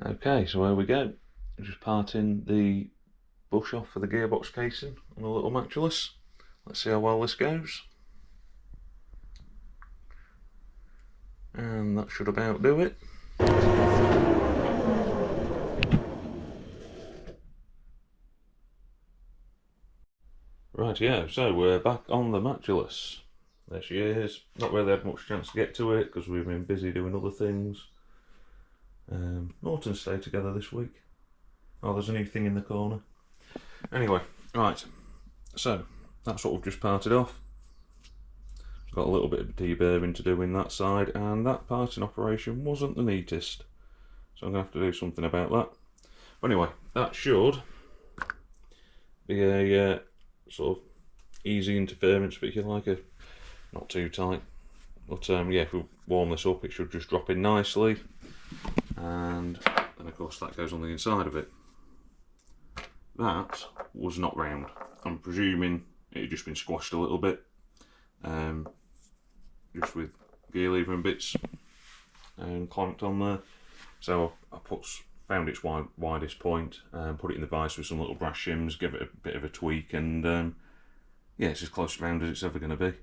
Okay, so here we go. Just parting the bush off for the gearbox casing on a little Matchless. Let's see how well this goes. And that should about do it. Right, yeah, so we're back on the Matchless. There she is. Not really had much chance to get to it because we've been busy doing other things. Norton stayed together this week. Oh, there's a new thing in the corner. Anyway, right, so that's what we've just parted off. Got a little bit of deburring to do in that side, and that parting operation wasn't the neatest. So I'm going to have to do something about that. But anyway, that should be a sort of easy interference fit, if you like, not too tight. But yeah, if we warm this up, it should just drop in nicely. And then of course that goes on the inside of it. That was not round. I'm presuming it had just been squashed a little bit, just with gear lever and bits and clamped on there. So I found its widest point, put it in the vise with some little brass shims, give it a bit of a tweak, and yeah, it's as close to round as it's ever going to be,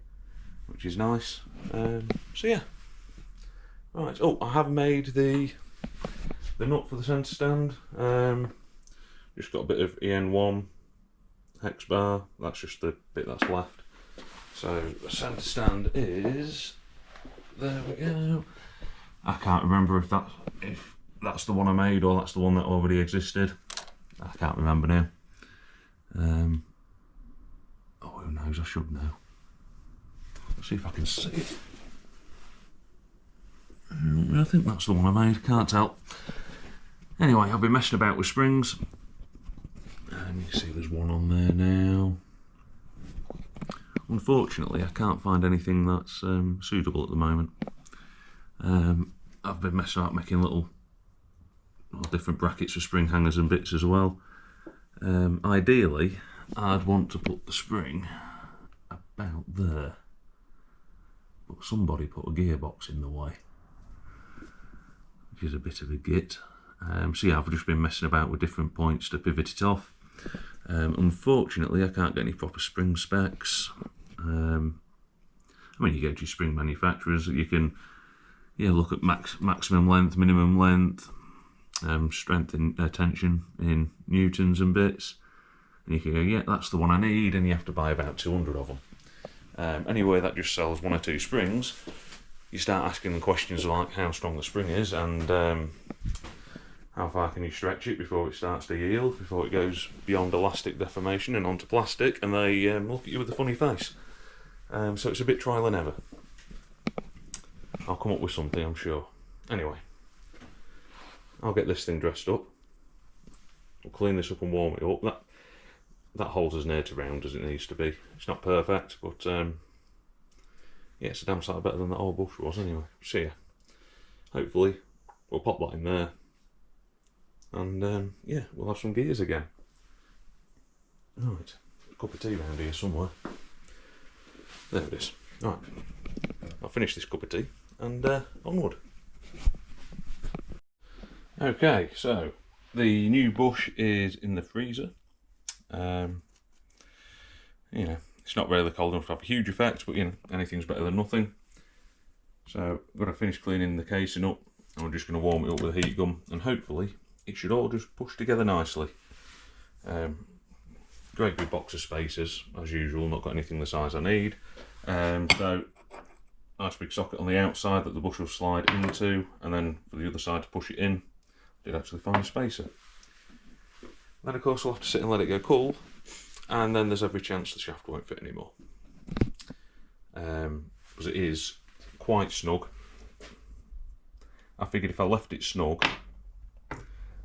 which is nice. So yeah, right. Oh, I have made the nut for the centre stand. Just got a bit of EN1 hex bar. That's just the bit that's left. So the centre stand is, there we go. I can't remember if that's the one I made or that's the one that already existed. I can't remember now. Oh, who knows? I should know. Let's see if I can see it. I think that's the one I made. Can't tell. Anyway, I've been messing about with springs. And you can see there's one on there now. Unfortunately, I can't find anything that's suitable at the moment. I've been messing about making little different brackets for spring hangers and bits as well. Ideally, I'd want to put the spring about there, but somebody put a gearbox in the way, which is a bit of a git. So yeah, I've just been messing about with different points to pivot it off. Unfortunately, I can't get any proper spring specs. I mean, you go to your spring manufacturers, you can look at maximum length, minimum length, strength and tension in newtons and bits, and you can go, yeah, that's the one I need, and you have to buy about 200 of them. Anyway, that just sells 1 or 2 springs. You start asking them questions like how strong the spring is and how far can you stretch it before it starts to yield, before it goes beyond elastic deformation and onto plastic, and they look at you with a funny face. So it's a bit trial and error. I'll come up with something, I'm sure. Anyway, I'll get this thing dressed up. I'll clean this up and warm it up. That holds as near to round as it needs to be. It's not perfect, but yeah, it's a damn sight better than that old bush was anyway. So yeah, hopefully we'll pop that in there. And yeah, we'll have some gears again. Right, a cup of tea round here somewhere. There it is. Right, I'll finish this cup of tea and onward. Okay, so the new bush is in the freezer. You know, it's not really cold enough to have a huge effect, but you know, anything's better than nothing. So I've got to finish cleaning the casing up, and we're just going to warm it up with a heat gun, and hopefully it should all just push together nicely. Great big box of spacers, as usual, not got anything the size I need. So, nice big socket on the outside that the bush will slide into, and then for the other side to push it in, I did actually find a spacer. Then of course we'll have to sit and let it go cool, and then there's every chance the shaft won't fit anymore. Because it is quite snug. I figured if I left it snug,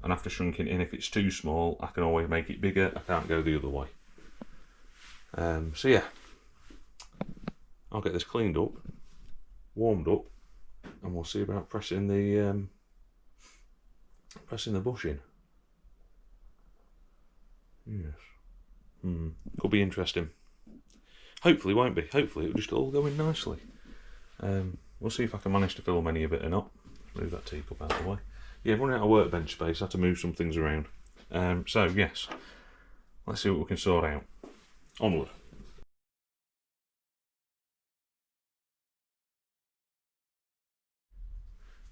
and after shrinking in, if it's too small, I can always make it bigger. I can't go the other way. So yeah, I'll get this cleaned up, warmed up, and we'll see about pressing the bush in. Yes. Could be interesting. Hopefully won't be. Hopefully it'll just all go in nicely. We'll see if I can manage to film any of it or not. Move that teacup out of the way. yeah, running out of workbench space, I had to move some things around. So yes, let's see what we can sort out. Onward.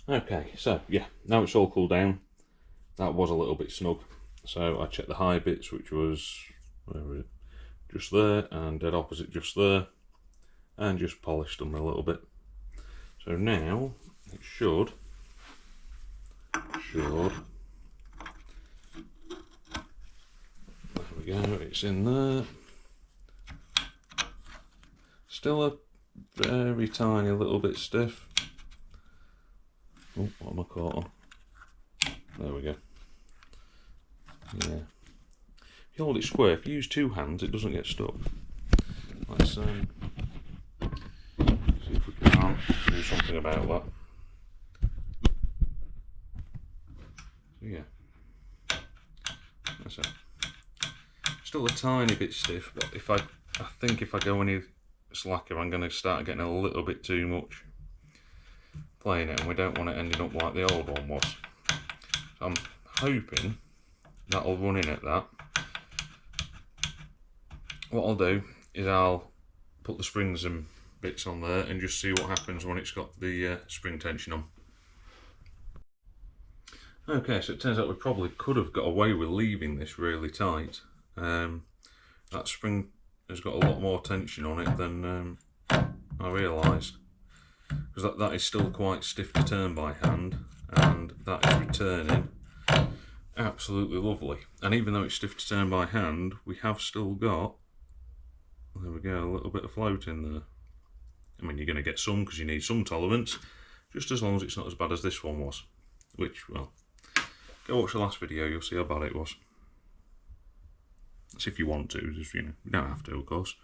Okay, so yeah, now it's all cooled down. That was a little bit snug. So I checked the high bits, which was just there, and dead opposite just there, and just polished them a little bit. So now it should. There we go, it's in there. Still a very tiny little bit stiff. Oh, what am I caught on? There we go. Yeah. If you hold it square, if you use two hands, it doesn't get stuck. Let's see if we can do something about that. So yeah. That's it. Still a tiny bit stiff, but I think if I go any slacker, I'm going to start getting a little bit too much playing it, and we don't want it ending up like the old one was. So I'm hoping that'll run in at that. What I'll do is I'll put the springs and bits on there and just see what happens when it's got the spring tension on. Okay, so it turns out we probably could have got away with leaving this really tight. That spring has got a lot more tension on it than I realised, because that is still quite stiff to turn by hand, and that is returning absolutely lovely. And even though it's stiff to turn by hand, we have still got, there we go, a little bit of float in there. I mean, you're going to get some because you need some tolerance, just as long as it's not as bad as this one was, which, well, go watch the last video, you'll see how bad it was. That's if you want to, just, you know, you don't have to, of course.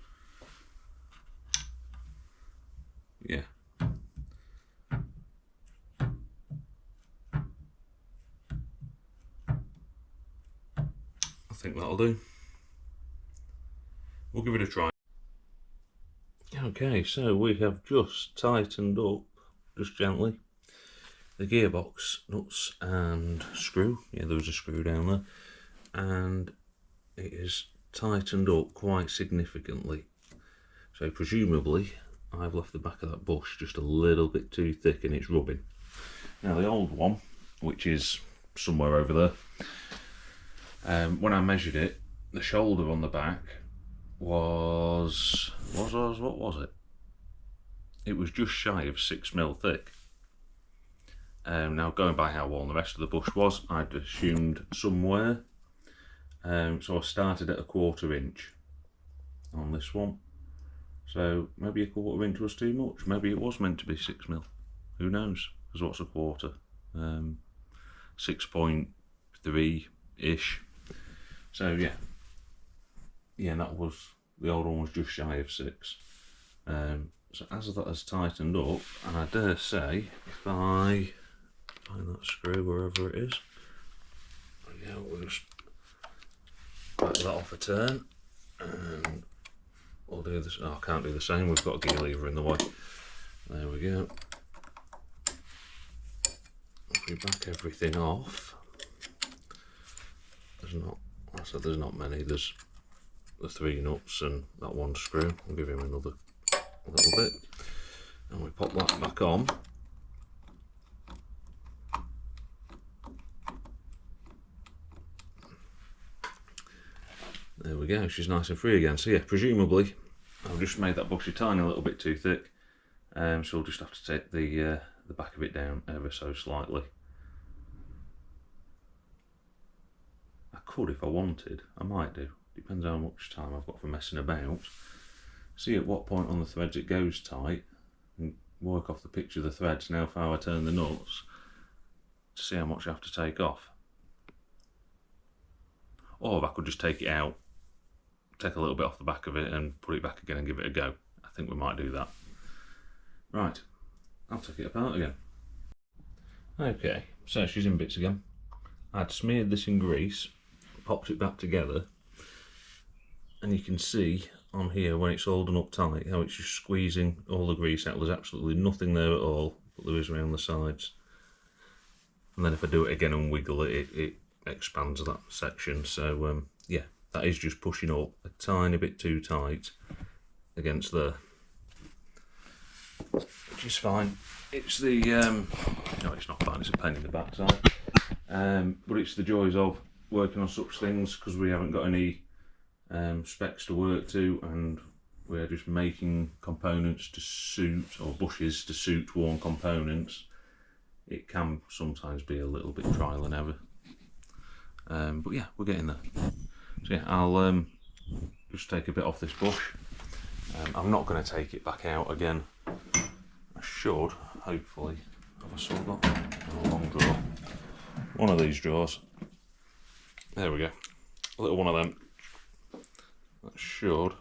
Yeah. I think that'll do. We'll give it a try. Okay, so we have just tightened up, just gently, the gearbox nuts and screw. Yeah, there was a screw down there, and it is tightened up quite significantly. So presumably I've left the back of that bush just a little bit too thick and it's rubbing. Now the old one, which is somewhere over there, when I measured it, the shoulder on the back was what was it? It was just shy of 6mm thick. Now going by how worn the rest of the bush was, I'd assumed somewhere. So I started at a 1/4 inch on this one. So maybe a 1/4 inch was too much. Maybe it was meant to be 6mm. Who knows? Because what's a quarter? 6.3-ish. So yeah. Yeah, that was, the old one was just shy of 6. So as that has tightened up, and I dare say, if I find that screw wherever it is, yeah, we'll just back that off a turn, and we'll do this. Oh, I can't do the same, we've got a gear lever in the way. There we go. If we back everything off, there's not, I said there's not many, there's the 3 nuts and that one screw. I'll give him another little bit, and we pop that back on. There we go, she's nice and free again. So yeah, presumably I've just made that bush a tiny little bit too thick, so we'll just have to take the back of it down ever so slightly. I could, if I wanted, I might do, depends how much time I've got for messing about. See at what point on the threads it goes tight, and work off the pitch of the threads. Now if I turn the nuts, to see how much I have to take off. Or if I could just take it out, take a little bit off the back of it and put it back again and give it a go. I think we might do that. Right, I'll take it apart again. Okay, so she's in bits again. I'd smeared this in grease, popped it back together, and you can see on here when it's all done up tight how it's just squeezing all the grease out. There's absolutely nothing there at all, but there is around the sides. and then if I do it again and wiggle it, it expands that section. So yeah, that is just pushing up a tiny bit too tight against there, which is fine. It's the no, it's not fine, it's a pain in the backside, but it's the joys of working on such things, because we haven't got any specs to work to, and we're just making components to suit, or bushes to suit worn components. It can sometimes be a little bit trial and error, but yeah, we're getting there. So yeah, I'll just take a bit off this bush. I'm not going to take it back out again. I should, hopefully, have I still got a long drawer? One of these drawers. There we go. A little one of them. That should.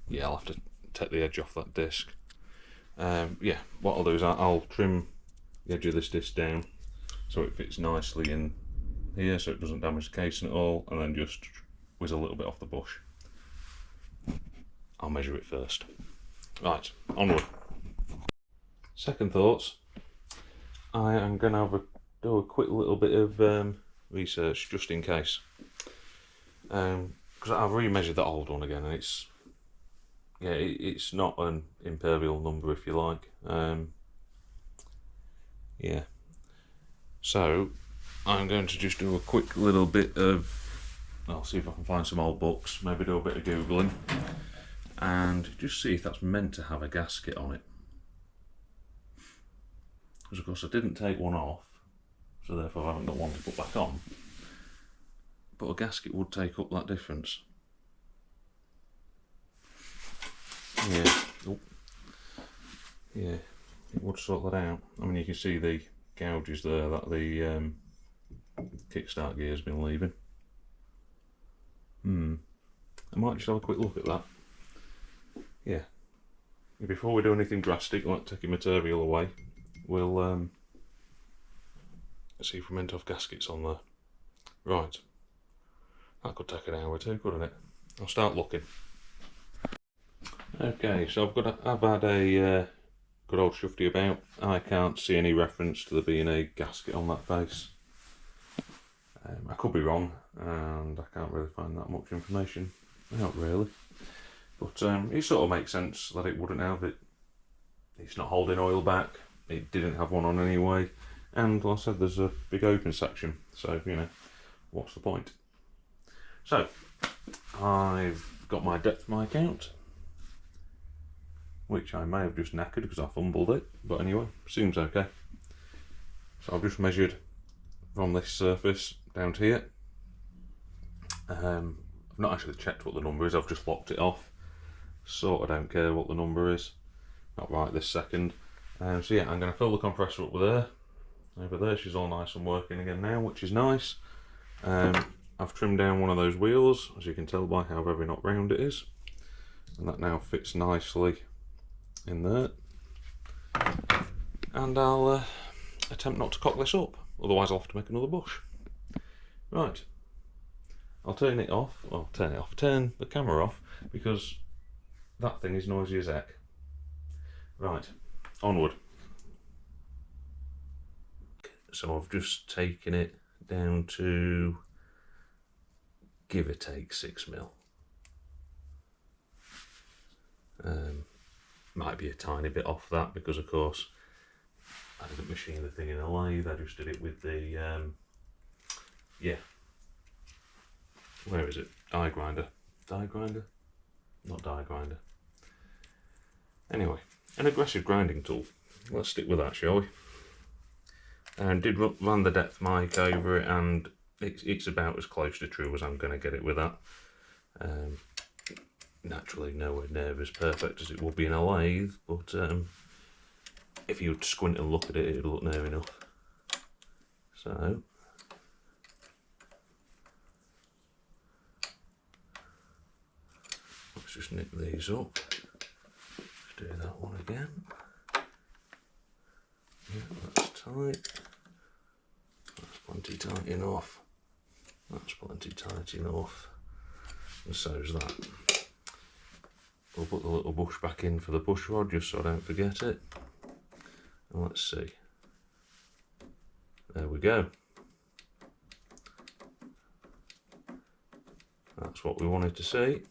Yeah, I'll have to take the edge off that disc. Yeah, what I'll do is I'll trim the edge of this disc down so it fits nicely in here, so it doesn't damage the casing at all, and then just whiz a little bit off the bush. I'll measure it first. Right, onward. Second thoughts. I am going to do a quick little bit of research just in case, because I've remeasured that old one again, and it's, yeah, it's not an imperial number, if you like. Yeah, so I'm going to just do a quick little bit of, I'll see if I can find some old books, maybe do a bit of googling, and just see if that's meant to have a gasket on it. Because of course I didn't take one off, so therefore I haven't got one to put back on. But a gasket would take up that difference. Yeah, oh. Yeah, it would sort that out. I mean, you can see the gouges there that the kickstart gear's been leaving. I might just have a quick look at that. Yeah. Before we do anything drastic, like taking material away, we'll see if we're meant to have gaskets on there. Right. That could take an hour or two, couldn't it? I'll start looking. Okay, so I've had a good old shufty about. I can't see any reference to there being a gasket on that face. I could be wrong, and I can't really find that much information. Not really. But it sort of makes sense that it wouldn't have it. It's not holding oil back. It didn't have one on anyway. And like I said, there's a big open section. So, you know, what's the point? So, I've got my depth mic out, which I may have just knackered because I fumbled it. But anyway, seems okay. So I've just measured from this surface down to here. I've not actually checked what the number is, I've just locked it off. Sort of don't care what the number is, not right this second. So yeah, I'm going to fill the compressor up with air. Over there, she's all nice and working again now, which is nice. I've trimmed down one of those wheels, as you can tell by how very not round it is. And that now fits nicely in there. And I'll attempt not to cock this up, otherwise I'll have to make another bush. Right. I'll turn it off, well, turn the camera off, because that thing is noisy as heck. Right, onward. So I've just taken it down to, give or take, 6mm. Might be a tiny bit off that, because of course I didn't machine the thing in a lathe, I just did it with the, yeah. Where is it? Die grinder. Die grinder? Not die grinder. Anyway, an aggressive grinding tool. Let's stick with that, shall we? And did run the depth mic over it, and it's about as close to true as I'm going to get it with that. Naturally, nowhere near as perfect as it would be in a lathe, but if you would squint and look at it, it'd look near enough. So. Let's just nip these up. Let's do that one again. Yeah, that's tight. That's plenty tight enough. That's plenty tight enough. And so's that. We'll put the little bush back in for the push rod just so I don't forget it. And let's see. There we go. That's what we wanted to see.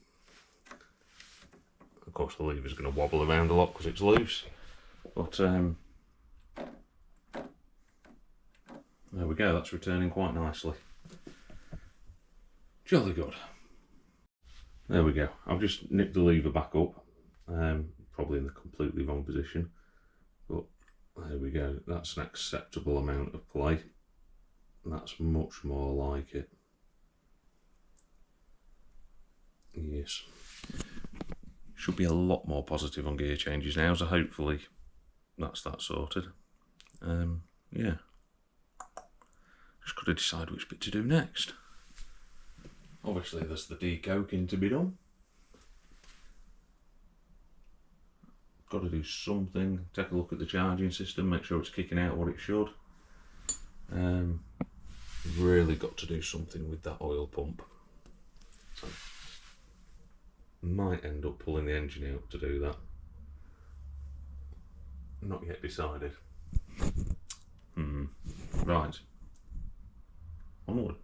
Of course the lever's going to wobble around a lot because it's loose, but there we go, that's returning quite nicely. Jolly good. There we go, I've just nipped the lever back up, probably in the completely wrong position, but there we go, that's an acceptable amount of play. That's much more like it. Yes. Should be a lot more positive on gear changes now, so hopefully that's that sorted. Yeah. Just got to decide which bit to do next. Obviously there's the decoking to be done. Got to do something, take a look at the charging system, make sure it's kicking out what it should. Really got to do something with that oil pump. So, might end up pulling the engine out to do that. Not yet decided. Right. Onward.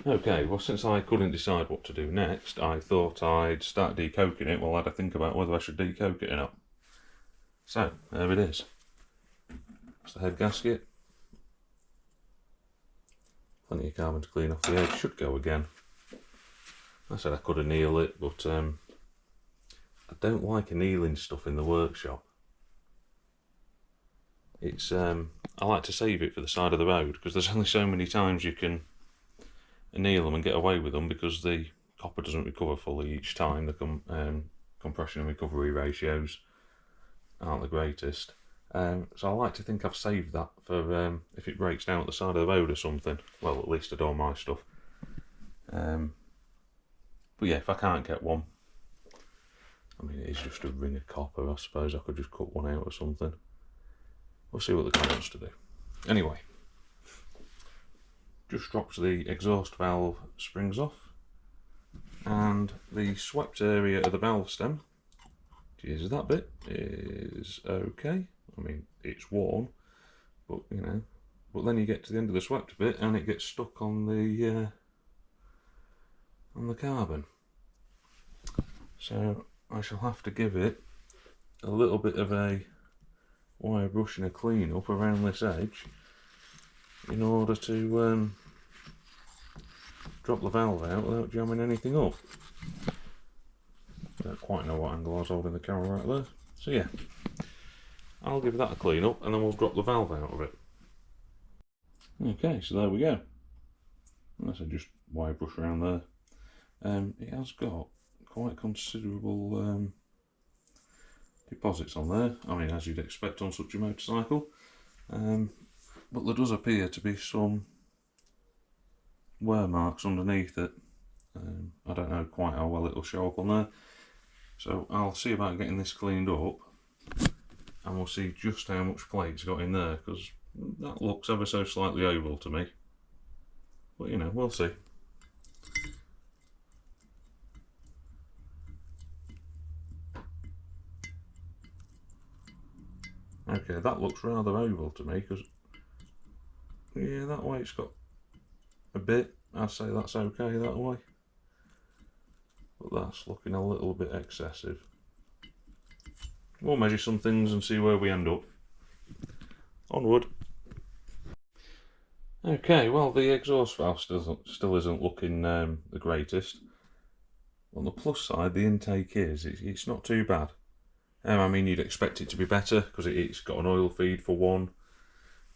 Okay, well since I couldn't decide what to do next, I thought I'd start decoking it while I had to think about whether I should decoke it or not. So, there it is. That's the head gasket. Plenty of carbon to clean off the edge, should go again. I said I could anneal it, but I don't like annealing stuff in the workshop. It's I like to save it for the side of the road, because there's only so many times you can anneal them and get away with them, because the copper doesn't recover fully each time. The compression and recovery ratios aren't the greatest. So I like to think I've saved that for if it breaks down at the side of the road or something. Well, at least I do my stuff. But yeah, if I can't get one, I mean, it is just a ring of copper. I suppose I could just cut one out or something. We'll see what the guy wants to do. Anyway, just drops the exhaust valve springs off, and the swept area of the valve stem, geez, that bit is okay. I mean, it's worn, but you know, but then you get to the end of the swept bit and it gets stuck on the carbon. So I shall have to give it a little bit of a wire brush and a clean up around this edge in order to drop the valve out without jamming anything up. Don't quite know what angle I was holding the camera right there. So yeah, I'll give that a clean up and then we'll drop the valve out of it. Okay, so there we go. That's just wire brush around there. It has got quite considerable deposits on there. I mean, as you'd expect on such a motorcycle. But there does appear to be some wear marks underneath it. I don't know quite how well it'll show up on there. So I'll see about getting this cleaned up, and we'll see just how much play it's got in there, because that looks ever so slightly oval to me. But you know, we'll see. Okay, that looks rather oval to me, because yeah, that way it's got a bit. I'd say that's okay that way, but that's looking a little bit excessive. We'll measure some things and see where we end up. Onward. Okay, well, the exhaust valve still isn't looking the greatest. On the plus side, the intake it's not too bad. I mean, you'd expect it to be better because it's got an oil feed for one.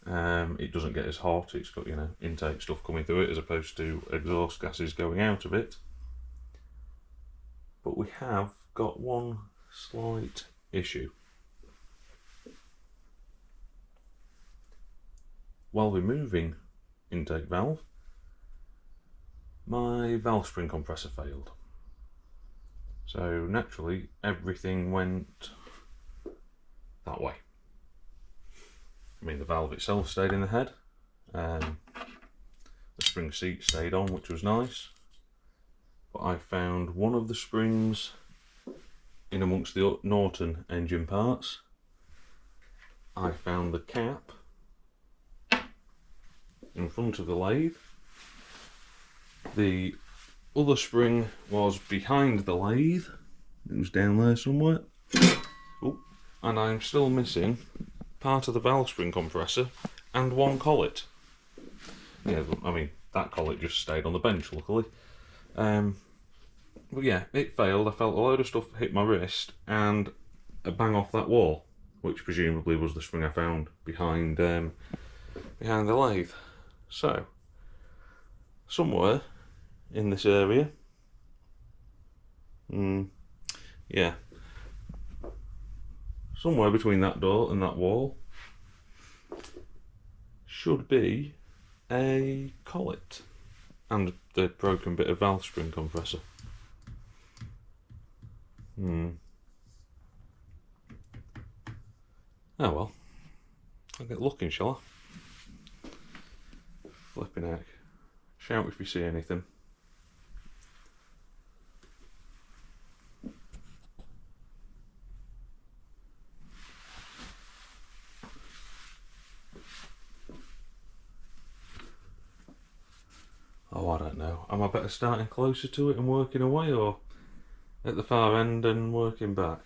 It doesn't get as hot. It's got, you know, intake stuff coming through it as opposed to exhaust gases going out of it. But we have got one slight issue. While removing intake valve, my valve spring compressor failed. So naturally everything went that way. I mean, the valve itself stayed in the head, the spring seat stayed on, which was nice, but I found one of the springs in amongst the Norton engine parts. I found the cap in front of the lathe. The other spring was behind the lathe. It was down there somewhere. Oh, and I'm still missing part of the valve spring compressor and one collet. Yeah, I mean, that collet just stayed on the bench, luckily. But yeah, it failed. I felt a load of stuff hit my wrist and a bang off that wall, which presumably was the spring I found behind the lathe. So, somewhere in this area, yeah, somewhere between that door and that wall should be a collet and the broken bit of valve spring compressor. Oh well, I'll get looking, shall I? Flipping heck. Shout if you see anything. Oh, I don't know. Am I better starting closer to it and working away, or at the far end and working back?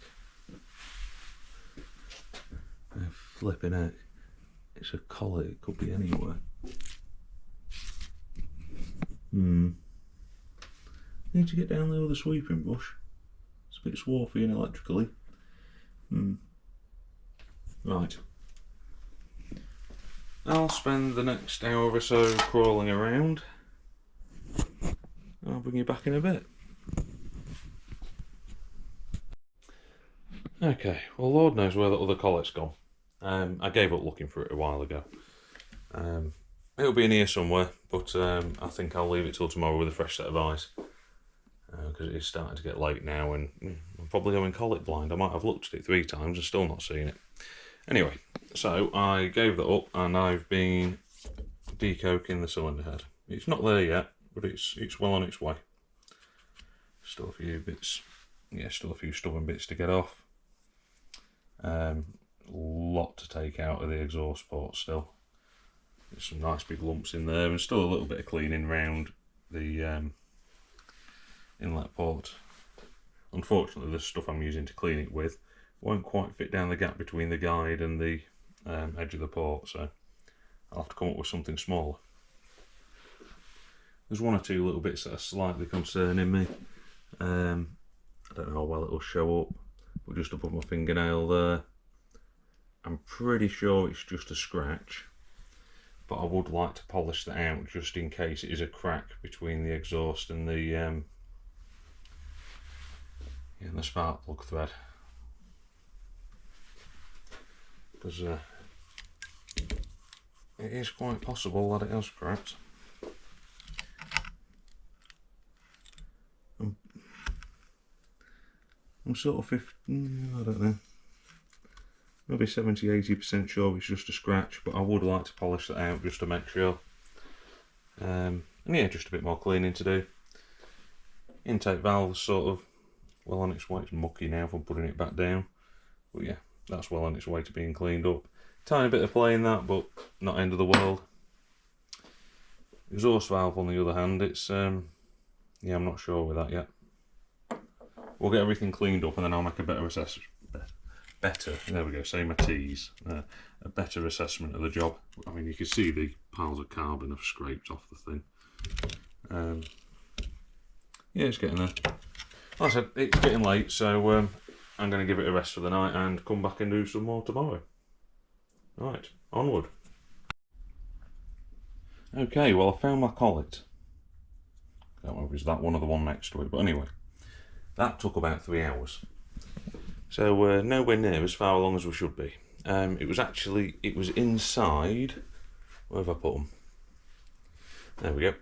Flipping heck. It's a collet, it could be anywhere. Need to get down there with a sweeping brush. It's a bit swarthy and electrically. Right. I'll spend the next hour or so crawling around. I'll bring you back in a bit. Okay, well, Lord knows where the other collet's gone. I gave up looking for it a while ago. It'll be in here somewhere, but I think I'll leave it till tomorrow with a fresh set of eyes. Because it is starting to get late now and I'm probably going collet blind. I might have looked at it 3 times and still not seen it. Anyway, so I gave that up and I've been decoking the cylinder head. It's not there yet, but it's well on its way. Still a few bits, yeah, still a few stubborn bits to get off. Lot to take out of the exhaust port still. There's some nice big lumps in there and still a little bit of cleaning round the inlet port. Unfortunately, the stuff I'm using to clean it with won't quite fit down the gap between the guide and the edge of the port, so I'll have to come up with something smaller. There's 1 or 2 little bits that are slightly concerning me. I don't know how well it'll show up, but just above my fingernail there, I'm pretty sure it's just a scratch, but I would like to polish that out just in case it is a crack between the exhaust and the spark plug thread, because it is quite possible that it has cracked. I'm sort of I don't know, maybe 70–80% sure it's just a scratch, but I would like to polish that out just to make sure. And yeah, just a bit more cleaning to do. Intake valve's sort of well on its way. It's mucky now from putting it back down, but yeah, that's well on its way to being cleaned up. Tiny bit of play in that, but not end of the world. Exhaust valve on the other hand, it's yeah, I'm not sure with that yet. We'll get everything cleaned up and then I'll make a better assessment. There we go, say my T's. A better assessment of the job. I mean, you can see the piles of carbon have scraped off the thing. Yeah, it's getting there. Like I said, it's getting late, so I'm going to give it a rest for the night and come back and do some more tomorrow. Right, onward. Okay, well, I found my collet. I don't know if it's that one or the one next to it, but anyway, that took about 3 hours. So we're nowhere near as far along as we should be. It was inside, where have I put them? There we go.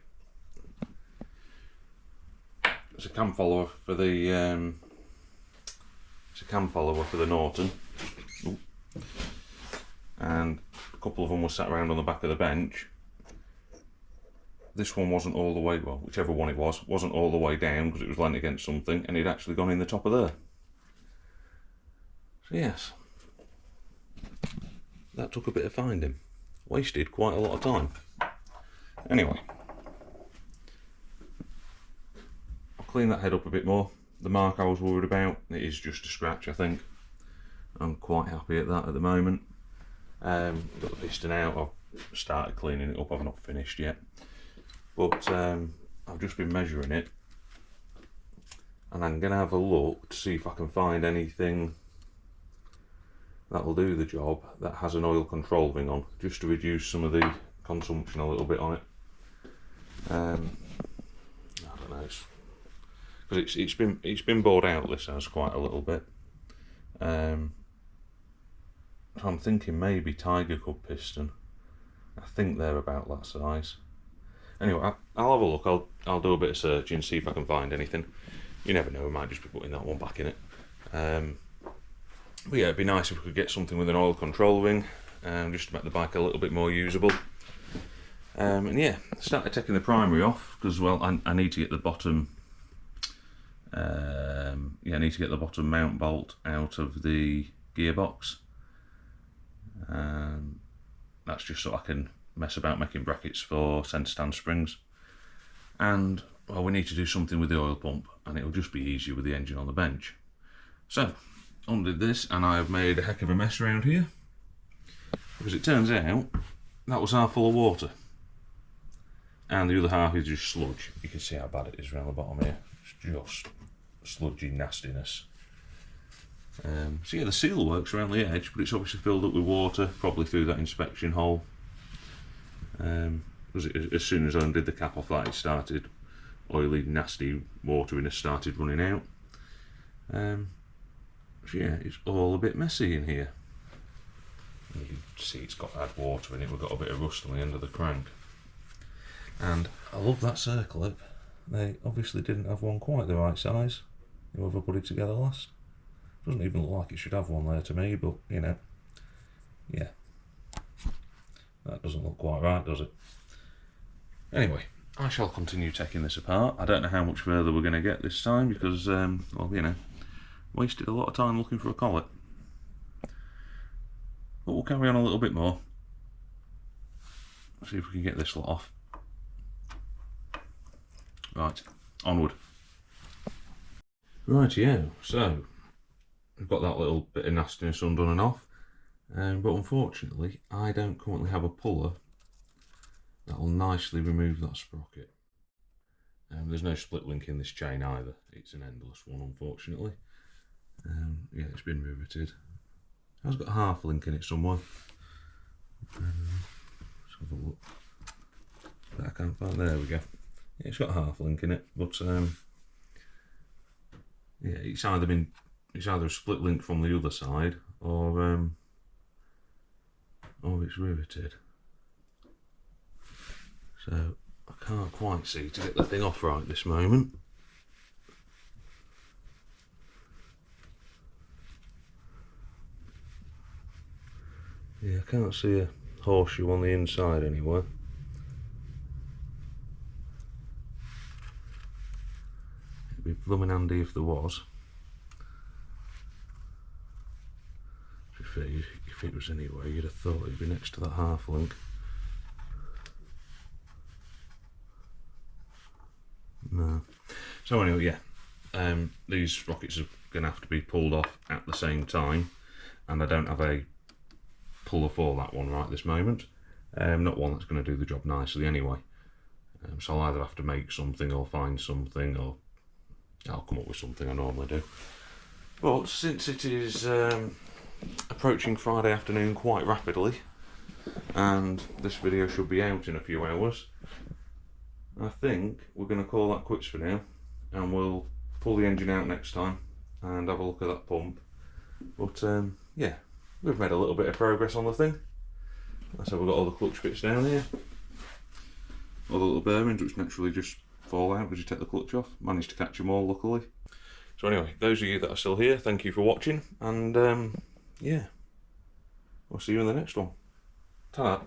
It's a cam follower for the Norton. Ooh. And a couple of them were sat around on the back of the bench. This one wasn't all the way, well, whichever one it was, wasn't all the way down because it was leant against something, and it actually gone in the top of there. So yes, that took a bit of finding. Wasted quite a lot of time. Anyway, I'll clean that head up a bit more. The mark I was worried about, it is just a scratch, I think. I'm quite happy at that at the moment. Got the piston out, I've started cleaning it up, I've not finished yet. But I've just been measuring it, and I'm going to have a look to see if I can find anything that'll do the job that has an oil control ring on, just to reduce some of the consumption a little bit on it. I don't know, because it's been bored out, this has, quite a little bit. So I'm thinking maybe Tiger Cub piston. I think they're about that size. Anyway, I'll have a look. I'll do a bit of searching, see if I can find anything. You never know, we might just be putting that one back in it. But yeah, it'd be nice if we could get something with an oil control ring, just to make the bike a little bit more usable. And yeah, started taking the primary off because, well, I need to get the bottom. Yeah, I need to get the bottom mount bolt out of the gearbox. That's just so I can mess about making brackets for centre stand springs. And well, we need to do something with the oil pump, and it'll just be easier with the engine on the bench. So undid this, and I have made a heck of a mess around here, because it turns out that was half full of water, and the other half is just sludge. You can see how bad it is around the bottom here. It's just sludgy nastiness. So yeah, the seal works around the edge, but it's obviously filled up with water, probably through that inspection hole. Because as soon as I undid the cap off that, it started oily, nasty wateriness started running out. So yeah, it's all a bit messy in here. And you can see it's got had water in it. We've got a bit of rust on the end of the crank. And I love that circlip. They obviously didn't have one quite the right size, whoever put it together last. Doesn't even look like it should have one there to me, but you know, yeah, that doesn't look quite right, does it? Anyway, I shall continue taking this apart. I don't know how much further we're going to get this time because, well, you know, wasted a lot of time looking for a collet. But we'll carry on a little bit more. See if we can get this lot off. Right, onward. Right, yeah, so we've got that little bit of nastiness undone and off, but unfortunately I don't currently have a puller that will nicely remove that sprocket. There's no split link in this chain either, it's an endless one unfortunately. Yeah, it's been riveted. It's got a half link in it somewhere. Let's have a look. I can't find, there we go. Yeah, it's got a half link in it, but yeah, it's either a split link from the other side or it's riveted. So I can't quite see to get the thing off right this moment. Yeah, I can't see a horseshoe on the inside anywhere. It'd be blooming handy if there was. If it was anywhere, you'd have thought it'd be next to that half link. No. So anyway, yeah, these sprockets are going to have to be pulled off at the same time, and I don't have a puller for that one right this moment. Not one that's going to do the job nicely anyway. So I'll either have to make something or find something, or I'll come up with something, I normally do. But since it is approaching Friday afternoon quite rapidly, and this video should be out in a few hours, I think we're going to call that quits for now, and we'll pull the engine out next time and have a look at that pump. But yeah, we've made a little bit of progress on the thing. So we've got all the clutch bits down here, all the little bearings which naturally just fall out as you take the clutch off. Managed to catch them all, luckily. So anyway, those of you that are still here, thank you for watching, and yeah, we'll see you in the next one. Ta-da.